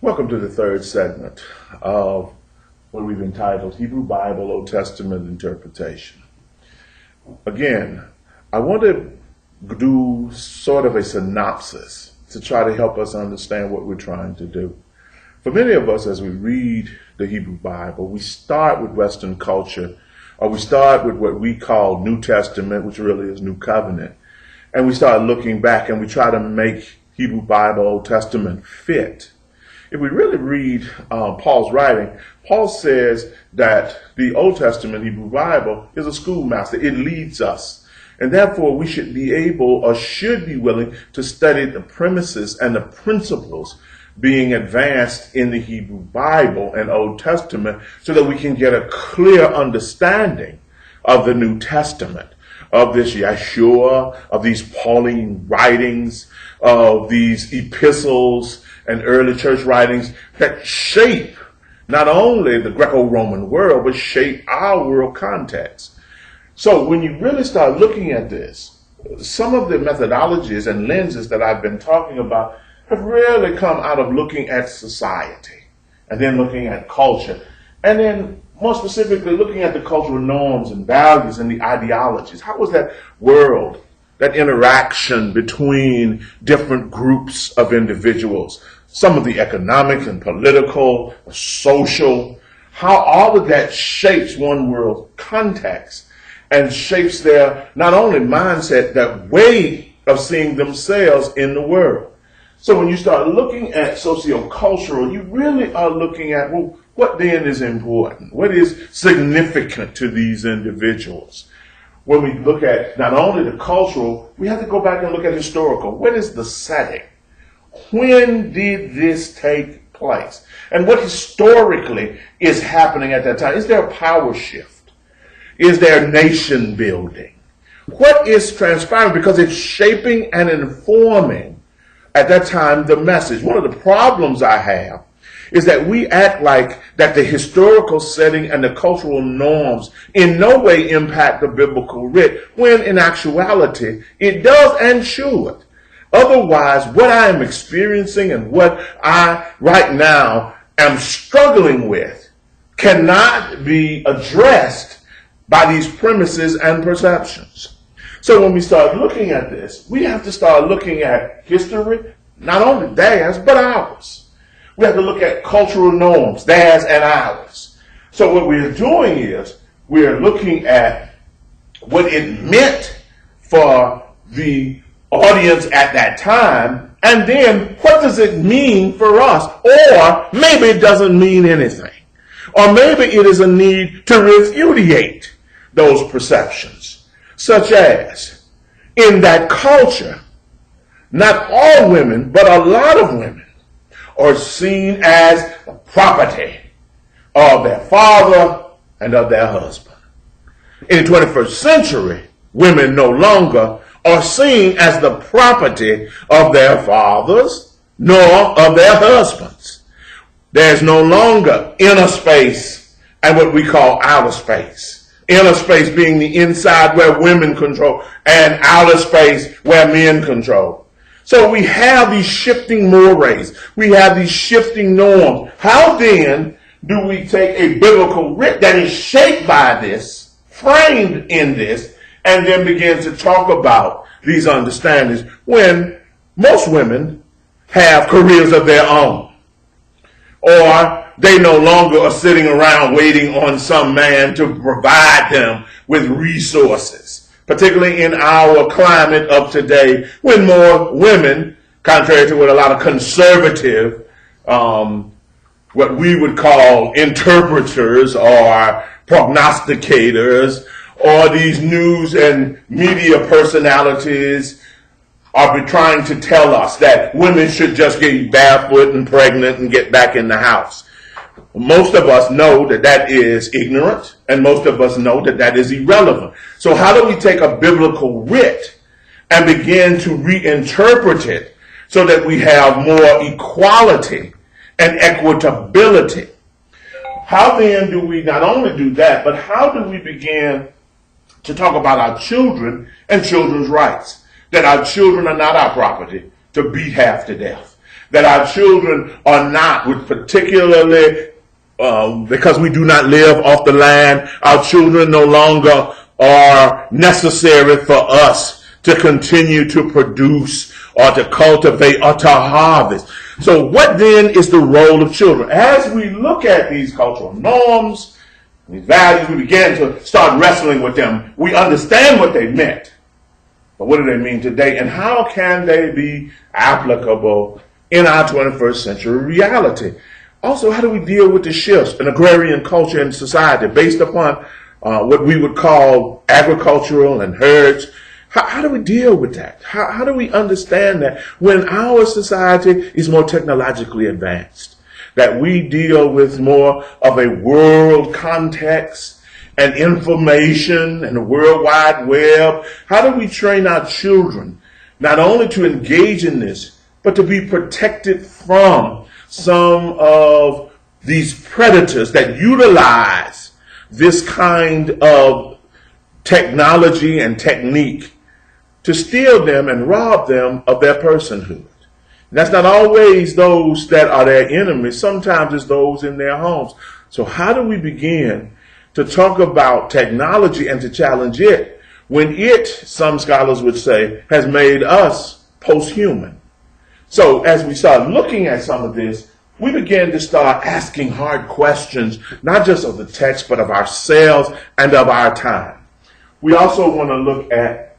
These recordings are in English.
Welcome to the third segment of what we've entitled Hebrew Bible Old Testament Interpretation. Again, I want to do sort of a synopsis to try to help us understand what we're trying to do. For many of us, as we read the Hebrew Bible, we start with Western culture, or we start with what we call New Testament, which really is New Covenant, and we start looking back and we try to make Hebrew Bible Old Testament fit. If we really read Paul's writing, Paul says that the Old Testament Hebrew Bible is a schoolmaster. It leads us. And therefore, we should be able or should be willing to study the premises and the principles being advanced in the Hebrew Bible and Old Testament so that we can get a clear understanding of the New Testament, of this Yeshua, of these Pauline writings, of these epistles and early church writings that shape not only the Greco-Roman world, but shape our world context. So when you really start looking at this, some of the methodologies and lenses that I've been talking about have really come out of looking at society and then looking at culture and then more specifically looking at the cultural norms and values and the ideologies. How was that world, that interaction between different groups of individuals, some of the economic and political, social, how all of that shapes one world context and shapes their not only mindset, their way of seeing themselves in the world. So when you start looking at sociocultural, you really are looking at, well, what then is important? What is significant to these individuals? When we look at not only the cultural, we have to go back and look at historical. What is the setting? When did this take place? And what historically is happening at that time? Is there a power shift? Is there nation building? What is transpiring? Because it's shaping and informing at that time the message. One of the problems I have is that we act like that the historical setting and the cultural norms in no way impact the biblical writ, when in actuality it does and should. Otherwise, what I am experiencing and what I right now am struggling with cannot be addressed by these premises and perceptions. So when we start looking at this, we have to start looking at history, not only theirs, but ours. We have to look at cultural norms, theirs and ours. So what we're doing is we're looking at what it meant for the audience at that time, and then what does it mean for us? Or maybe it doesn't mean anything. Or maybe it is a need to repudiate those perceptions, such as in that culture, not all women, but a lot of women are seen as the property of their father and of their husband. In the 21st century, women no longer are seen as the property of their fathers, nor of their husbands. There's no longer inner space and what we call outer space. Inner space being the inside where women control, and outer space where men control. So we have these shifting mores. We have these shifting norms. How then do we take a biblical writ that is shaped by this, framed in this, and then begin to talk about these understandings when most women have careers of their own, or they no longer are sitting around waiting on some man to provide them with resources, particularly in our climate of today, when more women, contrary to what a lot of conservative, what we would call interpreters or prognosticators, or these news and media personalities are trying to tell us that women should just get barefoot and pregnant and get back in the house. Most of us know that that is ignorant, and most of us know that that is irrelevant. So how do we take a biblical writ and begin to reinterpret it so that we have more equality and equitability? How then do we not only do that, but how do we begin to talk about our children and children's rights? That our children are not our property to beat half to death. that our children are not, with particularly because we do not live off the land, our children no longer are necessary for us to continue to produce or to cultivate or to harvest. So what then is the role of children? As we look at these cultural norms, these values, we begin to start wrestling with them. We understand what they meant, but what do they mean today, and how can they be applicable in our 21st century reality? Also, how do we deal with the shifts in agrarian culture and society based upon what we would call agricultural and herds? How do we deal with that? How do we understand that when our society is more technologically advanced, that we deal with more of a world context and information and the World Wide Web? How do we train our children not only to engage in this, but to be protected from some of these predators that utilize this kind of technology and technique to steal them and rob them of their personhood? And that's not always those that are their enemies. Sometimes it's those in their homes. So how do we begin to talk about technology and to challenge it when it, some scholars would say, has made us post-human? So as we start looking at some of this, we begin to start asking hard questions, not just of the text, but of ourselves and of our time. We also want to look at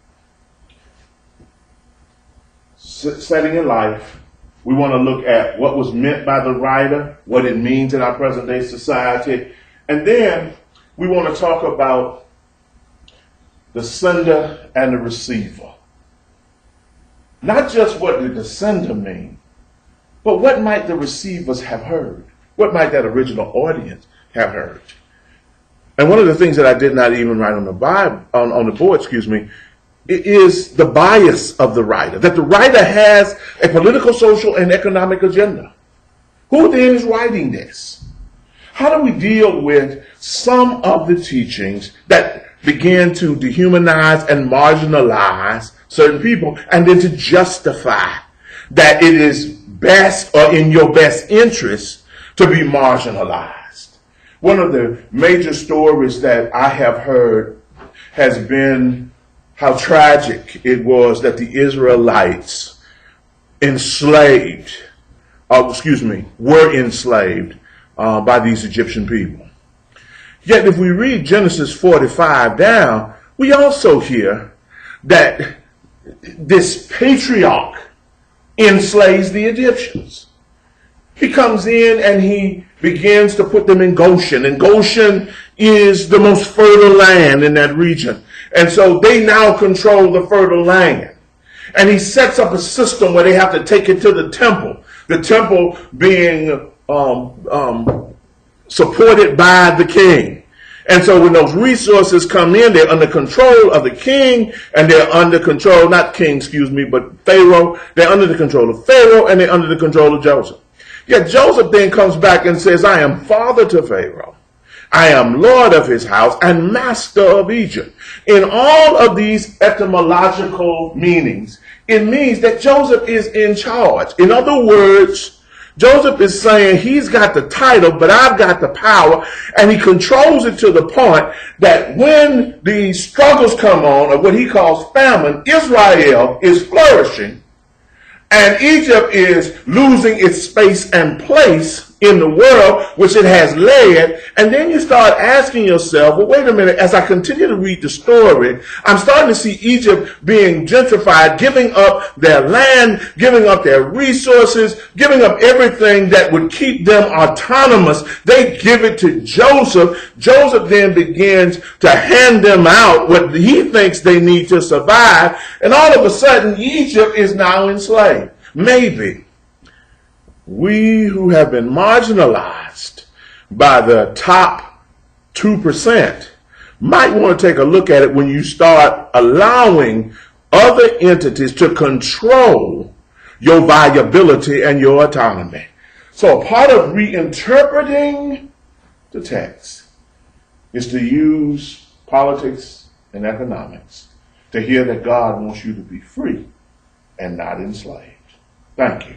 setting in life. We want to look at what was meant by the writer, what it means in our present day society. And then we want to talk about the sender and the receiver. Not just what did the sender mean, but what might the receivers have heard? What might that original audience have heard? And one of the things that I did not even write on the board, is the bias of the writer. That the writer has a political, social, and economic agenda. Who then is writing this? How do we deal with some of the teachings that begin to dehumanize and marginalize certain people, and then to justify that it is best or in your best interest to be marginalized? One of the major stories that I have heard has been how tragic it was that the Israelites were enslaved by these Egyptian people. Yet if we read Genesis 45 down, we also hear that this patriarch enslaves the Egyptians. He comes in and he begins to put them in Goshen, and Goshen is the most fertile land in that region. And so they now control the fertile land. And he sets up a system where they have to take it to the temple being supported by the king. And so when those resources come in, they're under control of the king, and they're under control, but Pharaoh. They're under the control of Pharaoh, and they're under the control of Joseph. Yet Joseph then comes back and says, I am father to Pharaoh. I am Lord of his house and master of Egypt. In all of these etymological meanings, it means that Joseph is in charge. In other words, Joseph is saying he's got the title, but I've got the power, and he controls it to the point that when the struggles come on, or what he calls famine, Israel is flourishing, and Egypt is losing its space and place in the world which it has led. And then you start asking yourself, well, wait a minute, as I continue to read the story, I'm starting to see Egypt being gentrified, giving up their land, giving up their resources, giving up everything that would keep them autonomous. They give it to Joseph. Joseph then begins to hand them out what he thinks they need to survive. And all of a sudden, Egypt is now enslaved. Maybe we who have been marginalized by the top 2% might want to take a look at it when you start allowing other entities to control your viability and your autonomy. So a part of reinterpreting the text is to use politics and economics to hear that God wants you to be free and not enslaved. Thank you.